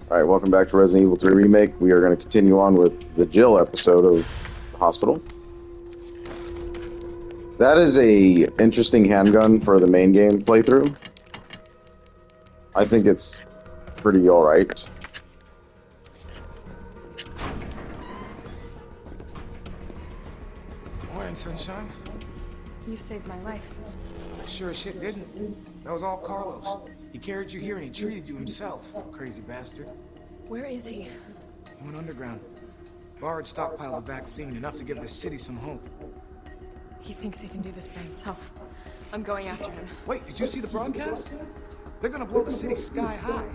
All right, welcome back to Resident Evil 3 Remake. We are going to continue on with the Jill episode of the hospital. That is a interesting handgun for the main game playthrough. I think it's pretty all right. Morning, sunshine. You saved my life. I sure as shit didn't. That was all Carlos. He carried you here and he treated you himself, crazy bastard. Where is he? He went underground. Bard stockpiled the vaccine, enough to give the city some hope. He thinks he can do this by himself. I'm going after him. Wait, did you see the broadcast? They're gonna blow the city sky high.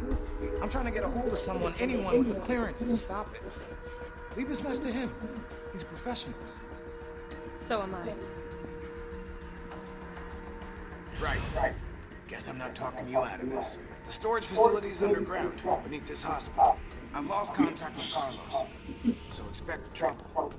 I'm trying to get a hold of someone, anyone with the clearance to stop it. Leave this mess to him. He's a professional. So am I. Right. Guess I'm not talking you out of this. The storage facility's underground, beneath this hospital. I've lost contact with Carlos, so expect trouble.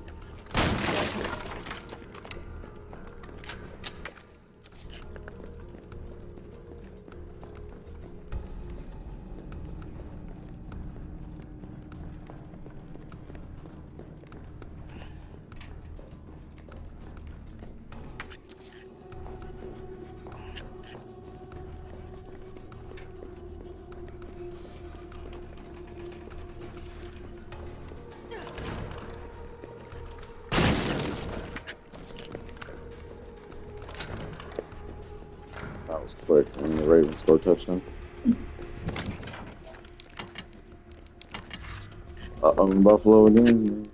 That was quick. And the Ravens scored touchdown. Uh-oh, Buffalo again.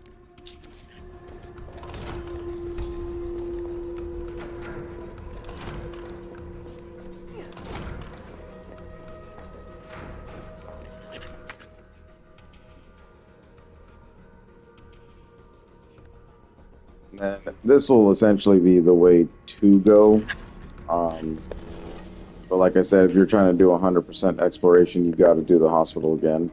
And this will essentially be the way to go. But like I said, if you're trying to do 100% exploration, you've got to do the hospital again.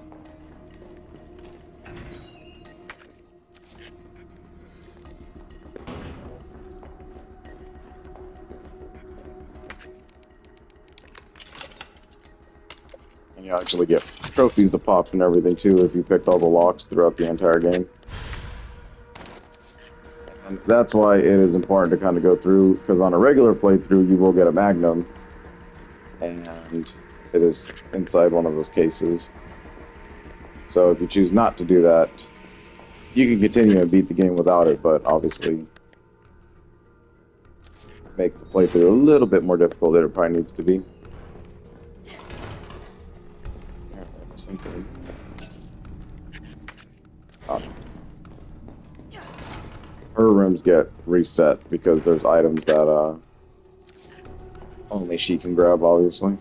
And you actually get trophies to pop and everything too if you picked all the locks throughout the entire game. And that's why it is important to kind of go through, because on a regular playthrough you will get a Magnum, and it is inside one of those cases. So if you choose not to do that, you can continue and beat the game without it, but obviously make the playthrough a little bit more difficult than it probably needs to be. Something. Her rooms get reset because there's items that only she can grab, obviously.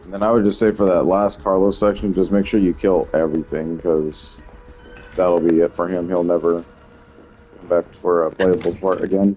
And then I would just say for that last Carlos section, just make sure you kill everything, because that'll be it for him. He'll never come back for a playable part again.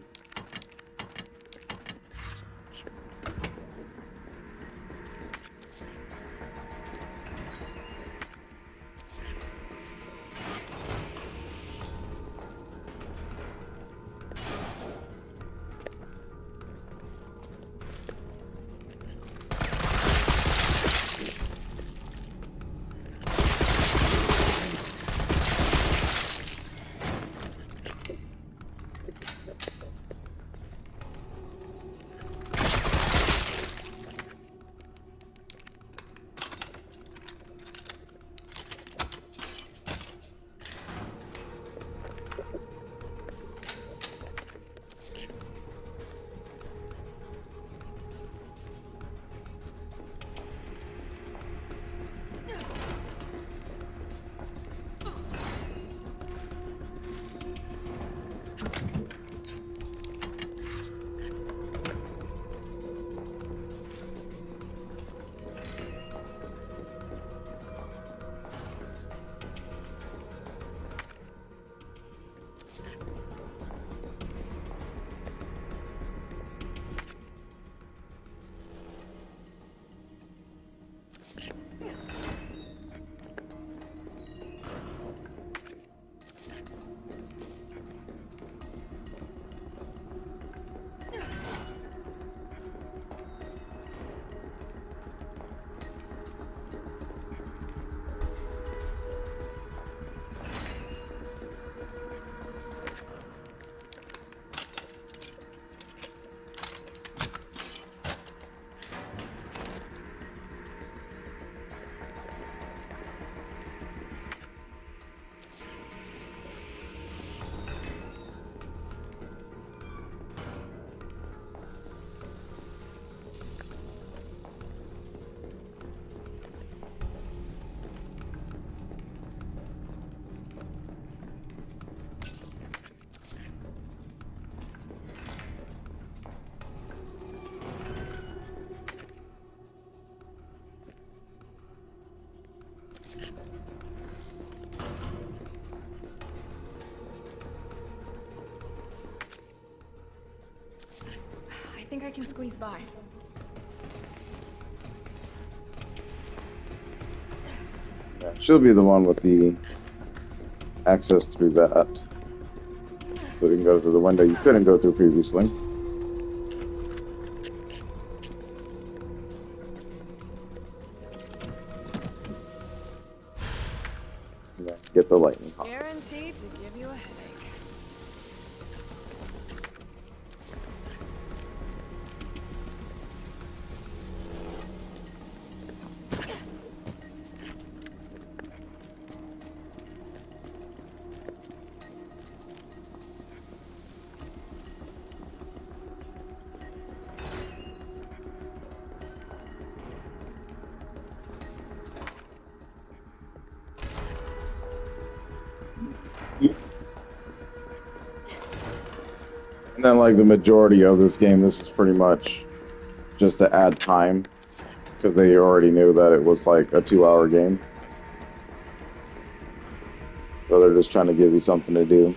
think I can squeeze by. Yeah, she'll be the one with the access through that. So you can go through the window you couldn't go through previously. And then get the lightning hawk. Guaranteed to give you a headache. And then, like the majority of this game, this is pretty much just to add time, because they already knew that it was like a 2-hour game. So they're just trying to give you something to do.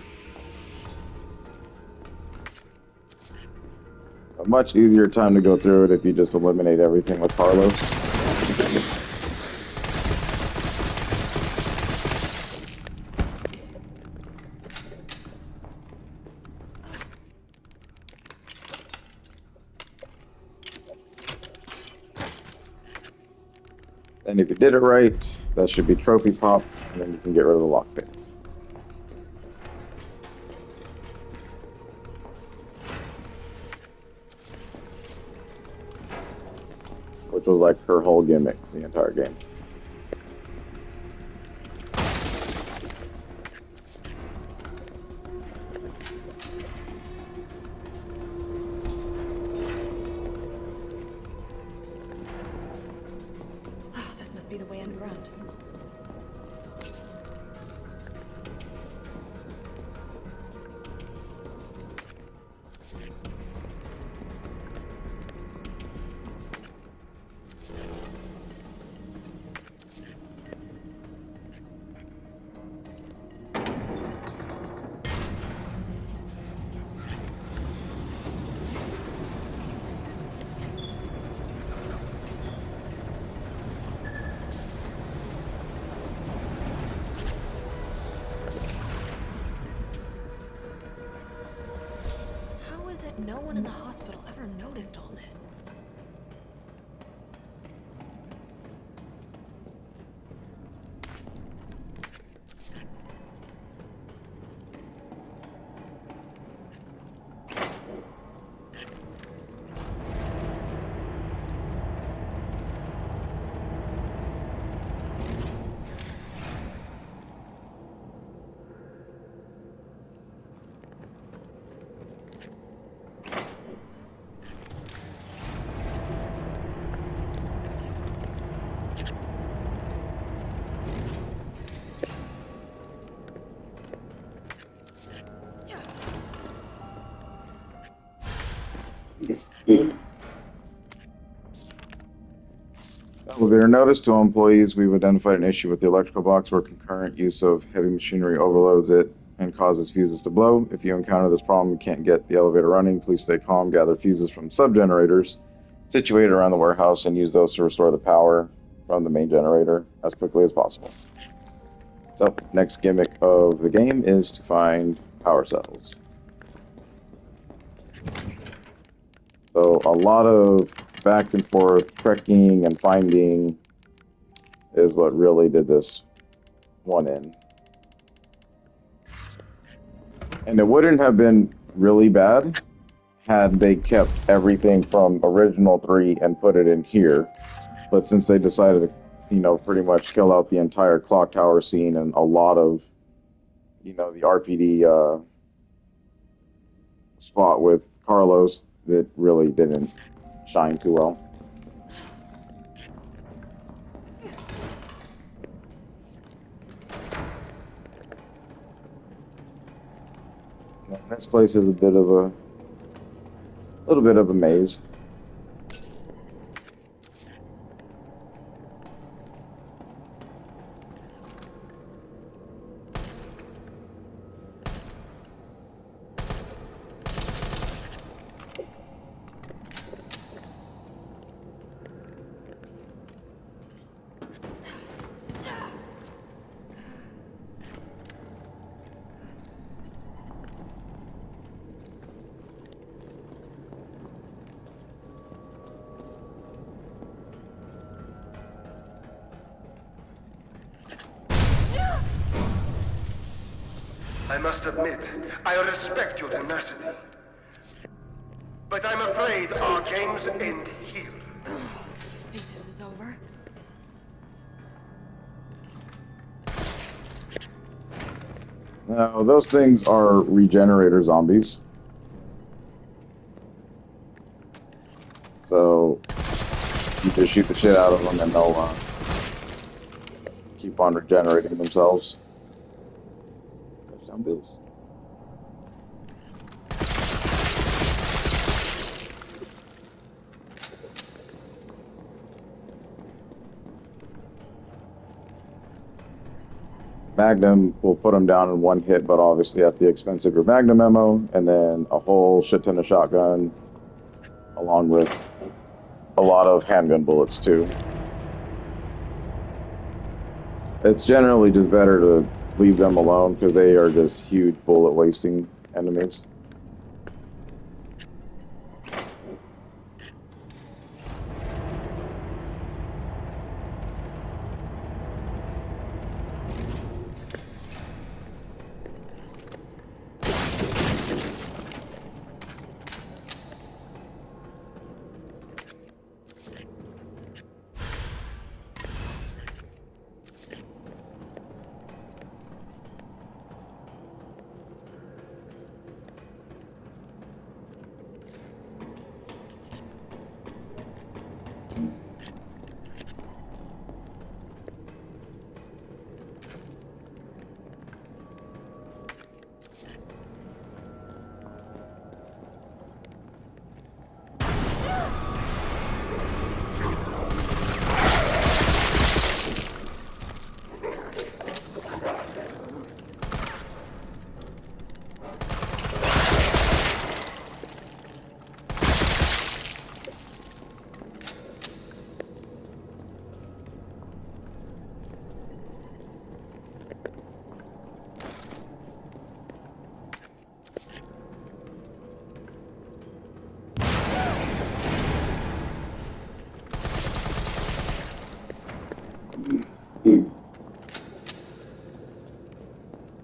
A much easier time to go through it if you just eliminate everything with Carlos. And if you did it right, that should be trophy pop, and then you can get rid of the lockpick. Which was like her whole gimmick the entire game. This must be the way underground. How is it no one in the hospital ever noticed all this? Elevator notice to all employees: we've identified an issue with the electrical box where concurrent use of heavy machinery overloads it and causes fuses to blow. If you encounter this problem and can't get the elevator running, please stay calm, gather fuses from sub-generators situated around the warehouse, and use those to restore the power from the main generator as quickly as possible. So, next gimmick of the game is to find power cells. So, a lot of back and forth trekking and finding is what really did this one in. And it wouldn't have been really bad had they kept everything from original 3 and put it in here. But since they decided to, pretty much kill out the entire clock tower scene and a lot of, the RPD spot with Carlos, that really didn't shine too well. This place is a little bit of a maze. I must admit, I respect your tenacity. But I'm afraid our games end here. You think this is over? Now, those things are regenerator zombies. So, you just shoot the shit out of them and they'll keep on regenerating themselves. Touchdown Bills. Magnum will put them down in one hit, but obviously at the expense of your Magnum ammo, and then a whole shit ton of shotgun, along with a lot of handgun bullets too. It's generally just better to leave them alone because they are just huge bullet wasting enemies.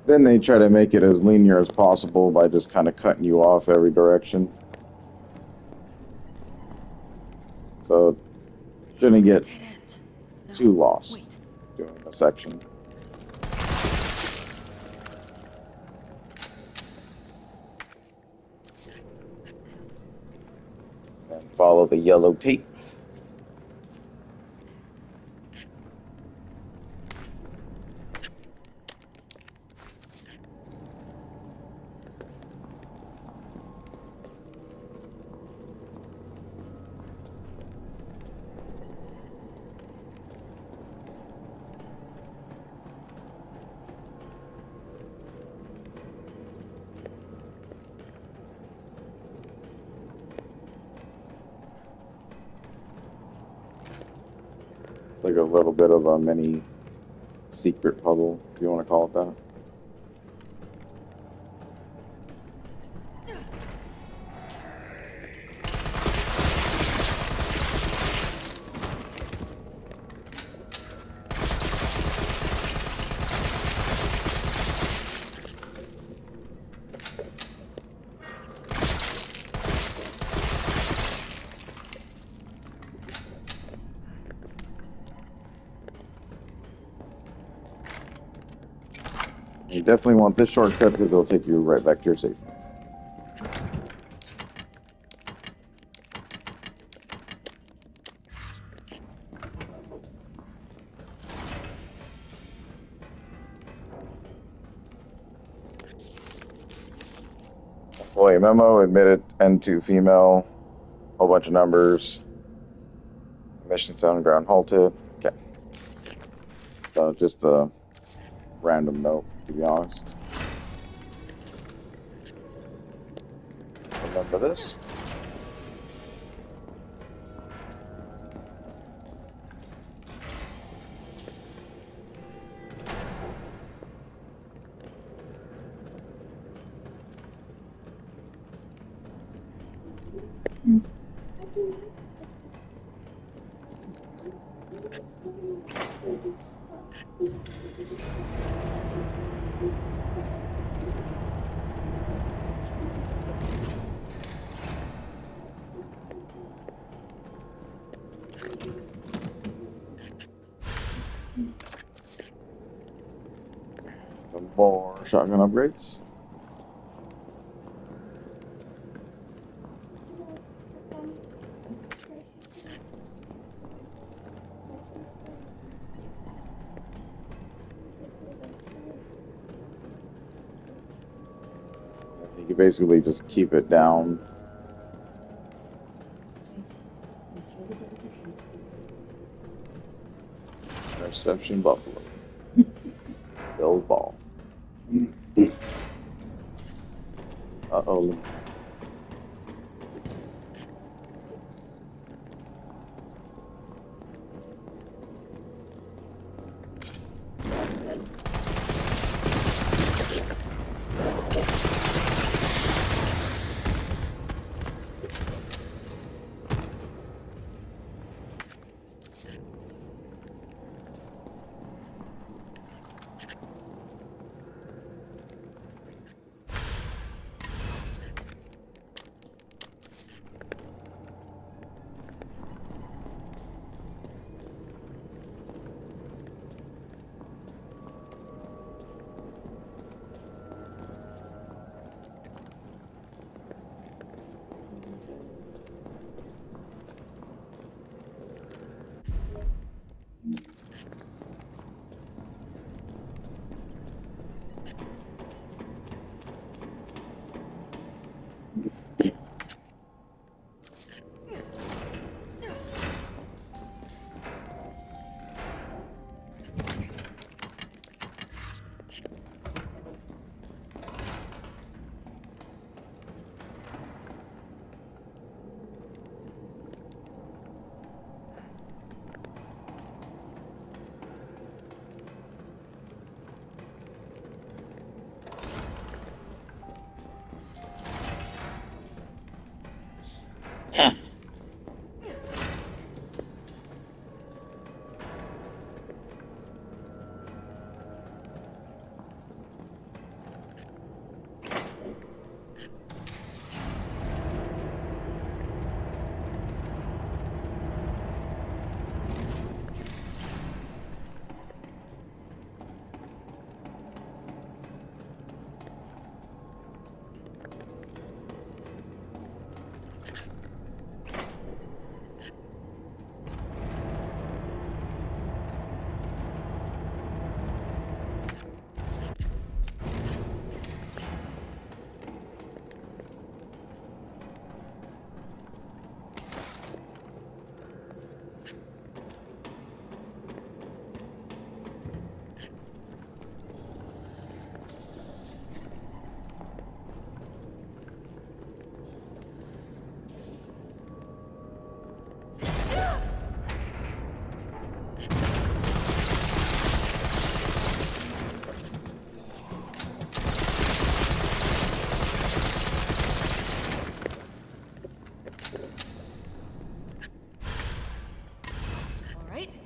Then they try to make it as linear as possible by just kind of cutting you off every direction. So, shouldn't get Dead end. No, too lost wait. doing a section. And follow the yellow tape. It's like a little bit of a mini secret puzzle, if you want to call it that. You definitely want this shortcut because it'll take you right back to your safe. Employee memo, admitted N2 female, whole bunch of numbers. Mission sound ground halted. Okay. So just a random note, to be honest. Remember this? for shotgun upgrades. You can basically just keep it down. Interception Buffalo. Bill Ball. Uh-oh.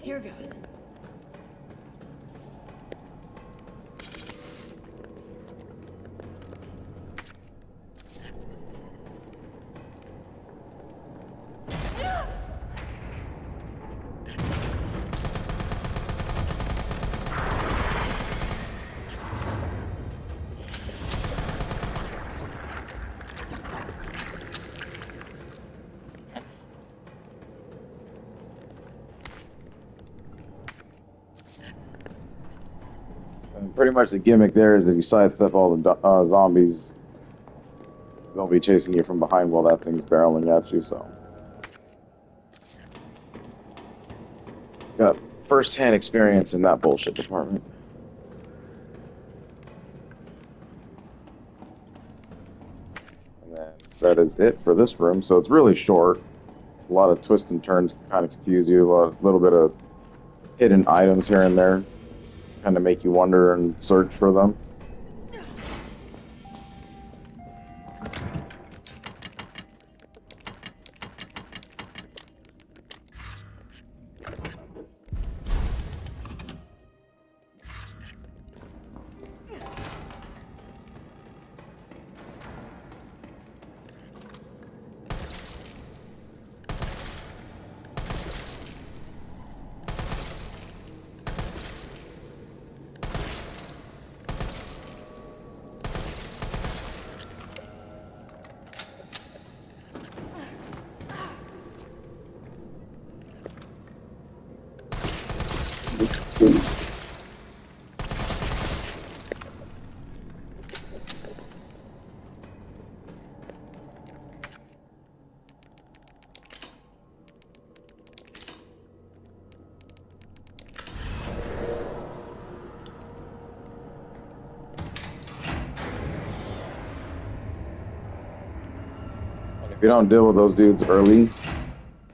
Here goes. And pretty much the gimmick there is if you sidestep all the zombies, they'll be chasing you from behind while that thing's barreling at you, so. Got first-hand experience in that bullshit department. And then that is it for this room, so it's really short. A lot of twists and turns can kind of confuse you, a little bit of hidden items here and there, kind of make you wonder and search for them. you don't deal with those dudes early,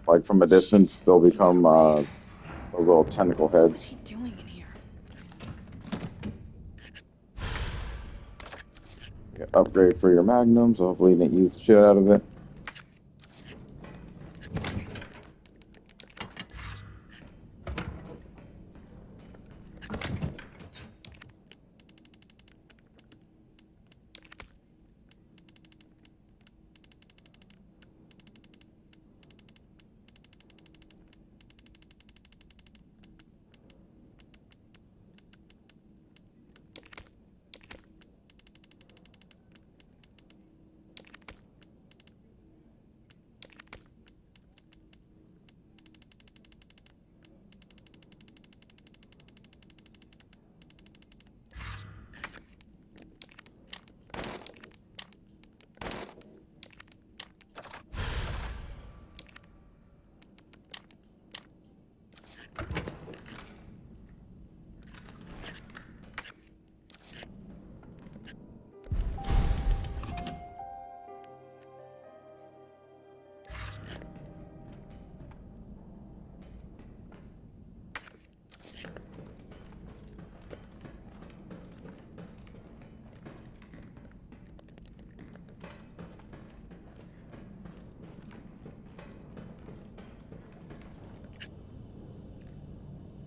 like from a distance, they'll become those little tentacle What's heads. he doing in here? Upgrade for your Magnum, so hopefully you didn't use the shit out of it.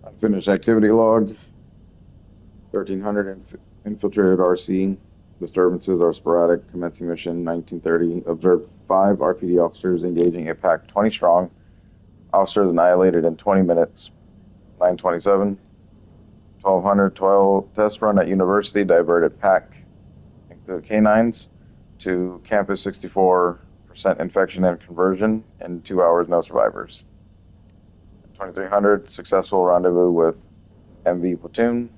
Unfinished activity log. 1300 infiltrated RC. Disturbances are sporadic. Commencing mission 1930. Observed 5 RPD officers engaging a pack 20 strong. Officers annihilated in 20 minutes. 927. 1212 test run at university. Diverted pack, included canines, to campus. 64% infection and conversion. In 2 hours, no survivors. 2300 successful rendezvous with MV platoon.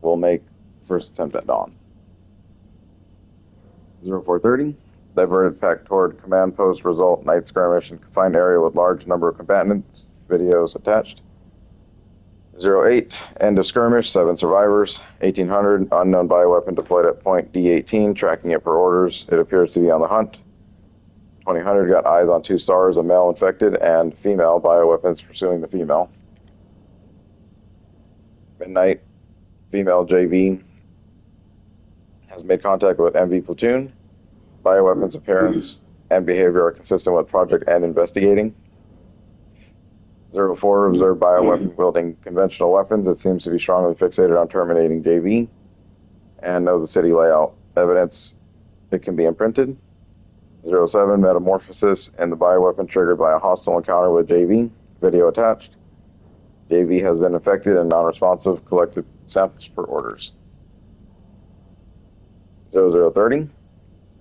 Will make first attempt at dawn. 0430 diverted pack toward command post. Result night skirmish in confined area with large number of combatants. Videos attached. 08 end of skirmish. 7 survivors. 1800 unknown bioweapon deployed at point D18. Tracking it per orders. It appears to be on the hunt. 2000 got eyes on 2 stars, a male infected and female. Bioweapons pursuing the female. Midnight, female JV has made contact with MV platoon. Bioweapons appearance and behavior are consistent with Project N investigating. 04 observed bioweapon wielding conventional weapons. It seems to be strongly fixated on terminating JV and knows the city layout. Evidence it can be imprinted. 07 metamorphosis and the bioweapon triggered by a hostile encounter with JV. Video attached. JV has been infected and non-responsive. Collected samples per orders. 0030.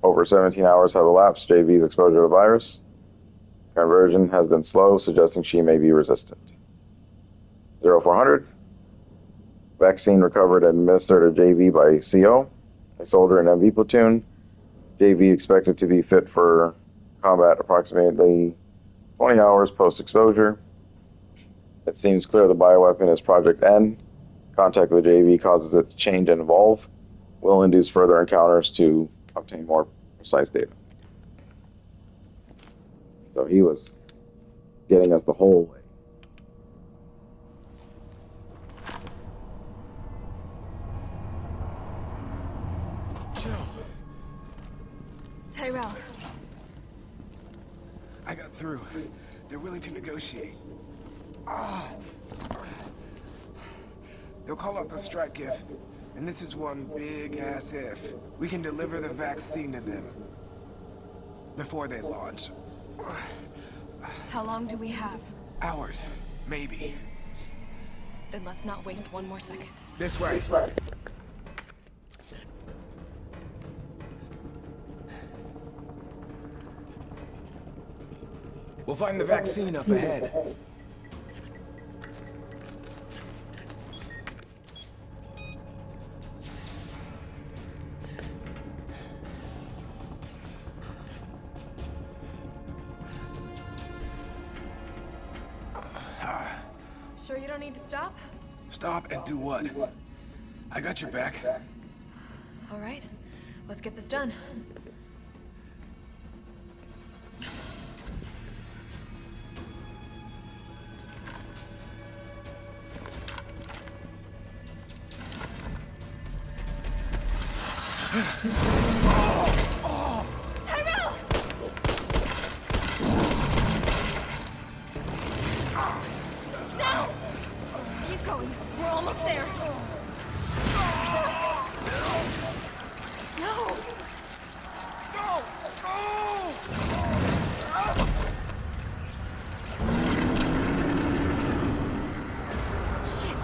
Over 17 hours have elapsed. JV's exposure to virus. Conversion has been slow, suggesting she may be resistant. 0400. Vaccine recovered and administered to JV by CO, a soldier in MV platoon. JV expected to be fit for combat approximately 20 hours post-exposure. It seems clear the bioweapon is Project N. Contact with JV causes it to change and evolve. Will induce further encounters to obtain more precise data. So he was getting us the whole way. Jill, Tyrell, I got through. They're willing to negotiate. They'll call off the strike if, and this is one big-ass if, we can deliver the vaccine to them before they launch. how long do we have? Hours, maybe. Then let's not waste one more second. This way. We'll find the vaccine up ahead. Sure you don't need to stop? Stop and do what? I got your back. All right, let's get this done. Tyrell! Now! Keep going. We're almost there. No! Shit!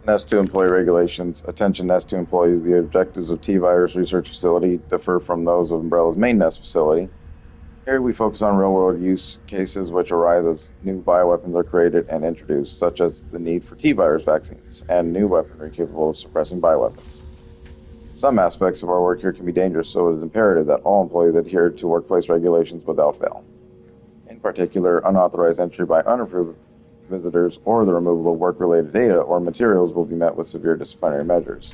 Nest 2 employee regulations. Attention Nest 2 employees. The objectives of T-Virus Research Facility differ from those of Umbrella's main Nest facility. Here we focus on real-world use cases which arise as new bioweapons are created and introduced, such as the need for T-Virus vaccines and new weaponry capable of suppressing bioweapons. Some aspects of our work here can be dangerous, so it is imperative that all employees adhere to workplace regulations without fail. In particular, unauthorized entry by unapproved visitors or the removal of work-related data or materials will be met with severe disciplinary measures.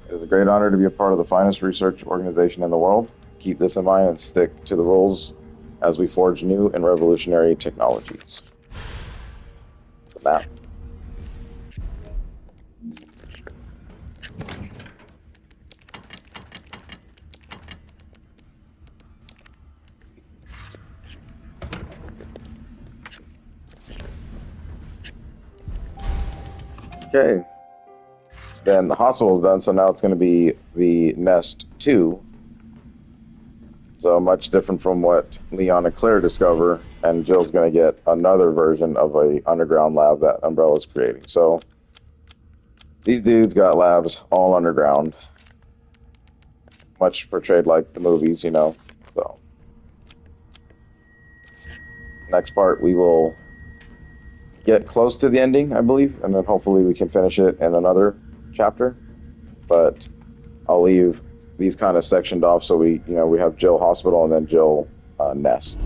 It is a great honor to be a part of the finest research organization in the world. Keep this in mind and stick to the rules as we forge new and revolutionary technologies. The map. Okay. Then the hospital's done, so now it's going to be the Nest 2. So much different from what Leon and Claire discover, and Jill's going to get another version of a underground lab that Umbrella's creating. So these dudes got labs all underground, much portrayed like the movies, you know. So next part we will get close to the ending, I believe, and then hopefully we can finish it in another chapter. But I'll leave these kind of sectioned off so we have Jill Hospital and then Jill Nest.